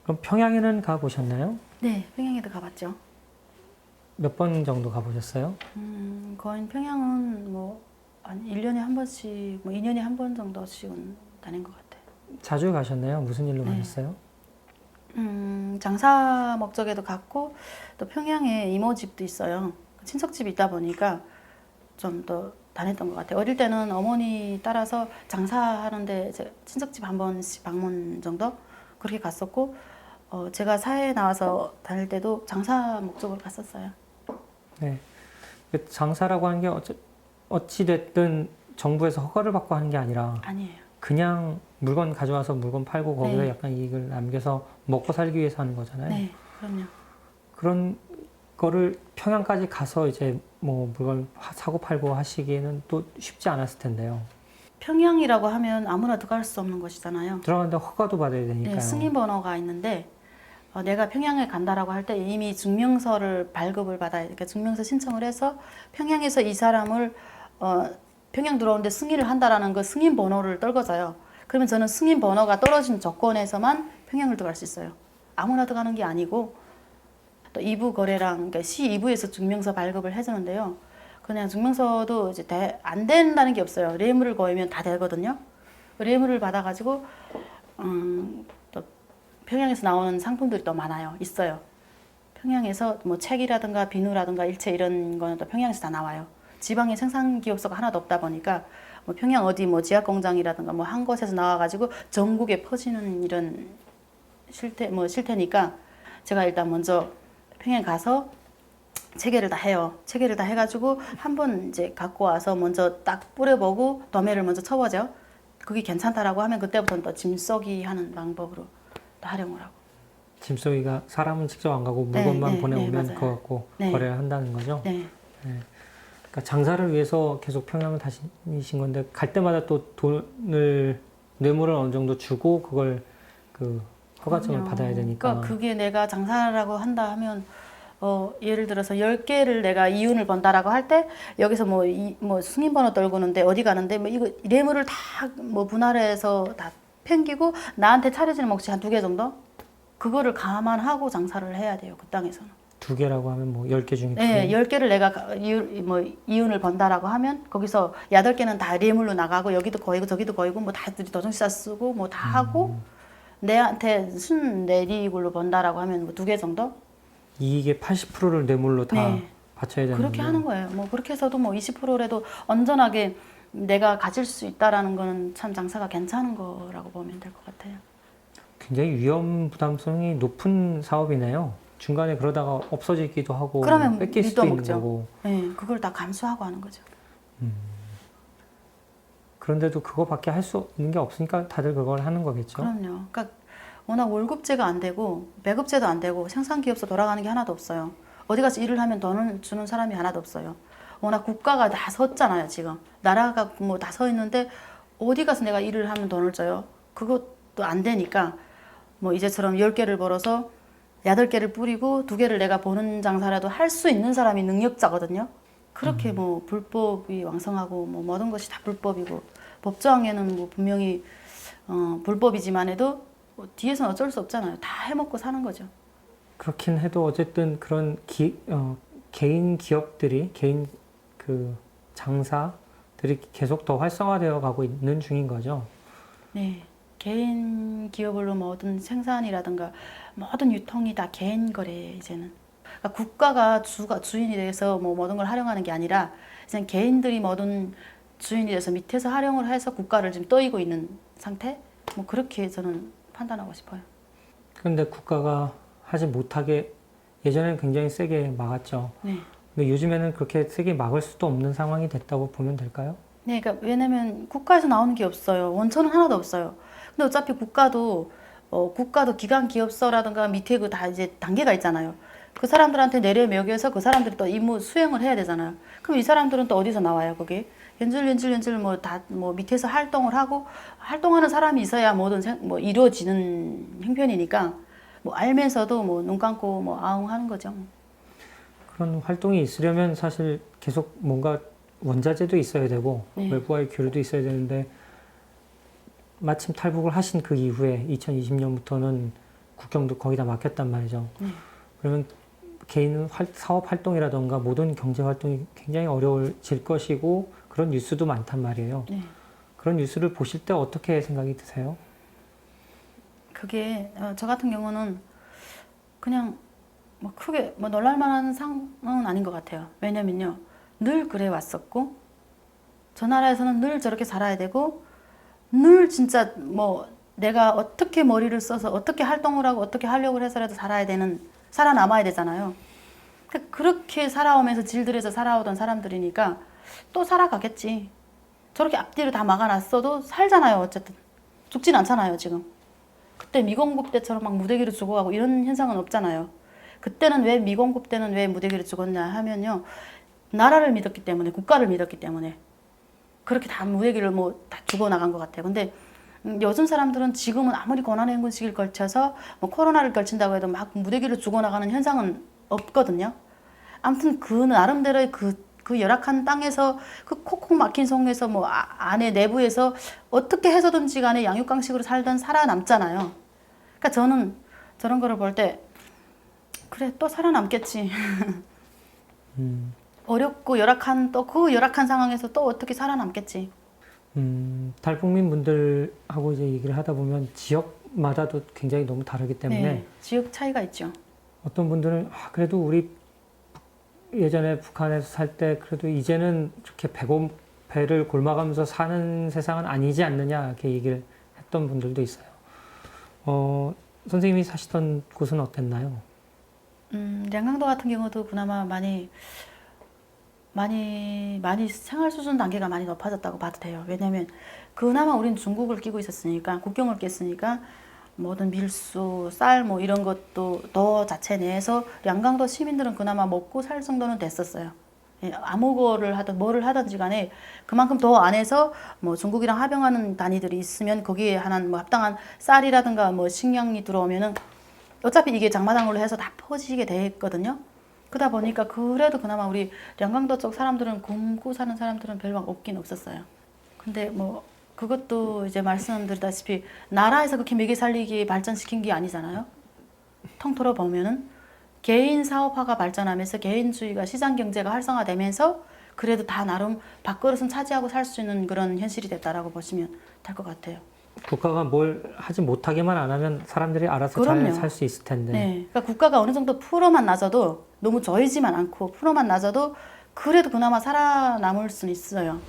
그럼 평양에는 가보셨나요? 네, 평양에도 가봤죠. 몇 번 정도 가보셨어요? 거의 평양은 뭐, 한 1년에 한 번씩, 뭐 2년에 한 번 정도씩은 다닌 것 같아요. 자주 가셨나요? 무슨 일로 네. 가셨어요? 장사 목적에도 갔고, 또 평양에 이모집도 있어요. 친척집이 있다 보니까 좀 더 다녔던 것 같아요. 어릴 때는 어머니 따라서 장사하는데 이제 친척집 한 번씩 방문 정도? 그렇게 갔었고, 제가 사회에 나와서 다닐 때도 장사 목적으로 갔었어요. 네. 그 장사라고 하는 게 어찌됐든 정부에서 허가를 받고 하는 게 아니라 아니에요. 그냥 물건 가져와서 물건 팔고 거기서 네. 약간 이익을 남겨서 먹고 살기 위해서 하는 거잖아요. 네, 그럼요. 그런 거를 평양까지 가서 이제 뭐 물건 사고 팔고 하시기에는 또 쉽지 않았을 텐데요. 평양이라고 하면 아무나 들어갈 수 없는 곳이잖아요. 들어가는데 허가도 받아야 되니까요. 네, 승인 번호가 있는데 내가 평양에 간다라고 할 때 이미 증명서를 발급을 받아야 그러니까 증명서 신청을 해서 평양에서 이 사람을 평양 들어오는데 승인을 한다라는 그 승인 번호를 떨궈줘요. 그러면 저는 승인 번호가 떨어진 조건에서만 평양을 들어갈 수 있어요. 아무나 들어가는 게 아니고 또 이부 거래랑 그러니까 시 2부에서 증명서 발급을 해주는데요. 그냥 증명서도 이제 안 된다는 게 없어요. 뇌물을 거으면 다 되거든요. 뇌물을 받아가지고 또 평양에서 나오는 상품들이 또 많아요. 있어요. 평양에서 뭐 책이라든가 비누라든가 일체 이런 거는 또 평양에서 다 나와요. 지방에 생산 기업소가 하나도 없다 보니까 뭐 평양 어디 뭐 지하 공장이라든가 뭐 한 곳에서 나와가지고 전국에 퍼지는 이런 실태니까 제가 일단 먼저 평양 가서 체계를 다 해요. 체계를 다 해가지고 한번 이제 갖고 와서 먼저 딱 뿌려보고 도매를 먼저 쳐보죠. 그게 괜찮다라고 하면 그때부터는 또 짐 쏘기 하는 방법으로 또 활용을 하고. 짐 쏘기가 사람은 직접 안 가고 물건만 네, 보내오면 네, 그거 갖고 네. 거래를 한다는 거죠. 네. 네. 그러니까 장사를 위해서 계속 평양을 다니신 건데 갈 때마다 또 돈을 뇌물을 어느 정도 주고 그걸 그 허가증을 그럼요. 받아야 되니까. 그러니까 그게 내가 장사라고 한다 하면 예를 들어서 10개를 내가 이윤을 번다라고 할 때 여기서 뭐 승인번호 떨구는데 어디 가는데 뭐 이거 뇌물을 다 뭐 분할해서 다 팽기고 나한테 차려지는 몫이 한 2개 정도? 그거를 감안하고 장사를 해야 돼요. 그 땅에서는. 2개라고 하면 뭐 10개 중에 2개. 네, 10개를 내가 이윤을 번다라고 하면 거기서 8개는 다 뇌물로 나가고 여기도 거이고 저기도 거이고 뭐 다 도정시사 쓰고 뭐 다 하고 내한테 순내리익으로 번다라고 하면 뭐 2개 정도? 이익의 80%를 뇌물로 다 네. 바쳐야 되는 그렇게 거예요. 하는 거예요. 뭐 그렇게 해서도 뭐 20%라도 안전하게 내가 가질 수 있다라는 거는 참 장사가 괜찮은 거라고 보면 될 것 같아요. 굉장히 위험 부담성이 높은 사업이네요. 중간에 그러다가 없어지기도 하고 그러면 뺏길 수도 있는 믿어먹죠. 거고. 네, 그걸 다 감수하고 하는 거죠. 그런데도 그거밖에 할 수 있는 게 없으니까 다들 그걸 하는 거겠죠. 그럼요. 그러니까 워낙 월급제가 안 되고 배급제도 안 되고 생산기업소 돌아가는 게 하나도 없어요. 어디 가서 일을 하면 돈을 주는 사람이 하나도 없어요. 워낙 국가가 다 섰잖아요, 지금. 나라가 뭐 다 서 있는데 어디 가서 내가 일을 하면 돈을 줘요? 그것도 안 되니까 뭐 이제처럼 10개를 벌어서 8개를 뿌리고 2개를 내가 보는 장사라도 할 수 있는 사람이 능력자거든요. 그렇게 뭐 불법이 왕성하고 뭐 모든 것이 다 불법이고 법조항에는 뭐 분명히 불법이지만 해도 뭐 뒤에서는 어쩔 수 없잖아요. 다 해먹고 사는 거죠. 그렇긴 해도 어쨌든 그런 개인 기업들이 개인 그 장사들이 계속 더 활성화되어 가고 있는 중인 거죠. 네. 개인 기업으로 모든 생산이라든가 모든 유통이 다 개인 거래예요, 이제는. 그러니까 국가가 주인이 돼서 뭐 모든 걸 활용하는 게 아니라 이제 개인들이 모든 주인이 돼서 밑에서 활용을 해서 국가를 지금 떠이고 있는 상태? 뭐 그렇게 저는 판단하고 싶어요. 그런데 국가가 하지 못하게 예전에는 굉장히 세게 막았죠. 네. 근데 요즘에는 그렇게 세게 막을 수도 없는 상황이 됐다고 보면 될까요? 네, 그러니까 왜냐면 국가에서 나오는 게 없어요. 원천은 하나도 없어요. 근데 어차피 국가도 기관 기업소라든가 밑에 그 다 이제 단계가 있잖아요. 그 사람들한테 내려 매겨서 그 사람들이 또 임무 수행을 해야 되잖아요. 그럼 이 사람들은 또 어디서 나와요, 그게? 연줄 뭐 다 뭐 밑에서 활동을 하고 활동하는 사람이 있어야 뭐 이루어지는 형편이니까 뭐 알면서도 뭐 눈 감고 뭐 아웅 하는 거죠. 그런 활동이 있으려면 사실 계속 뭔가 원자재도 있어야 되고 네. 외부와의 교류도 있어야 되는데 마침 탈북을 하신 그 이후에 2020년부터는 국경도 거의 다 막혔단 말이죠. 네. 그러면 개인 사업 활동이라던가 모든 경제 활동이 굉장히 어려워질 것이고 그런 뉴스도 많단 말이에요. 네. 그런 뉴스를 보실 때 어떻게 생각이 드세요? 그게 저 같은 경우는 그냥 뭐 크게 뭐 놀랄만한 상황은 아닌 것 같아요. 왜냐면요, 늘 그래 왔었고 저 나라에서는 늘 저렇게 살아야 되고 늘 진짜 뭐 내가 어떻게 머리를 써서 어떻게 활동을 하고 어떻게 하려고 해서라도 살아남아야 되잖아요. 그렇게 살아오면서 질들여서 살아오던 사람들이니까 또 살아가겠지. 저렇게 앞뒤로 다 막아놨어도 살잖아요. 어쨌든 죽진 않잖아요. 지금 그때 미공급 때처럼 막 무대기로 죽어가고 이런 현상은 없잖아요. 그때는 왜 미공급 때는 왜 무대기로 죽었냐 하면요, 나라를 믿었기 때문에, 국가를 믿었기 때문에 그렇게 다 무대기를 뭐 다 죽어나간 것 같아요. 근데 요즘 사람들은 지금은 아무리 고난의 시기를 걸쳐서 뭐 코로나를 걸친다고 해도 막 무대기를 죽어나가는 현상은 없거든요. 아무튼 그 나름대로의 그 열악한 땅에서 그 콕콕 막힌 속에서 뭐 안에 내부에서 어떻게 해서든지 간에 양육강식으로 살던 살아남잖아요. 그러니까 저는 저런 거를 볼 때 그래 또 살아남겠지. 어렵고 열악한 또 그 열악한 상황에서 또 어떻게 살아남겠지. 탈북민 분들하고 이제 얘기를 하다 보면 지역마다도 굉장히 너무 다르기 때문에 네, 지역 차이가 있죠. 어떤 분들은 그래도 우리 예전에 북한에서 살 때 그래도 이제는 이렇게 배를 골마가면서 사는 세상은 아니지 않느냐 이렇게 얘기를 했던 분들도 있어요. 선생님이 사시던 곳은 어땠나요? 양강도 같은 경우도 그나마 많이 생활 수준 단계가 많이 높아졌다고 봐도 돼요. 왜냐면 그나마 우린 중국을 끼고 있었으니까, 국경을 꼈으니까 모든 밀수, 쌀 뭐 이런 것도 도 자체 내에서 양강도 시민들은 그나마 먹고 살 정도는 됐었어요. 예, 아무 거를 하든 뭐를 하든지 간에 그만큼 더 안에서 뭐 중국이랑 합병하는 단위들이 있으면 거기에 하나 뭐 합당한 쌀이라든가 뭐 식량이 들어오면은 어차피 이게 장마당으로 해서 다 퍼지게 돼 있거든요. 그러다 보니까 그래도 그나마 우리 양강도 쪽 사람들은 굶고 사는 사람들은 별로 없긴 없었어요. 근데 뭐 그것도 이제 말씀드리다시피 나라에서 그렇게 먹여 살리기 발전시킨 게 아니잖아요. 통틀어 보면은 개인 사업화가 발전하면서 개인주의가 시장 경제가 활성화되면서 그래도 다 나름 밥그릇은 차지하고 살 수 있는 그런 현실이 됐다라고 보시면 될 것 같아요. 국가가 뭘 하지 못하게만 안 하면 사람들이 알아서 잘 그럼요. 살 수 있을 텐데. 네, 그러니까 국가가 어느 정도 풀어만 놔줘도 너무 조이지만 않고 풀어만 놔줘도 그래도 그나마 살아남을 수는 있어요.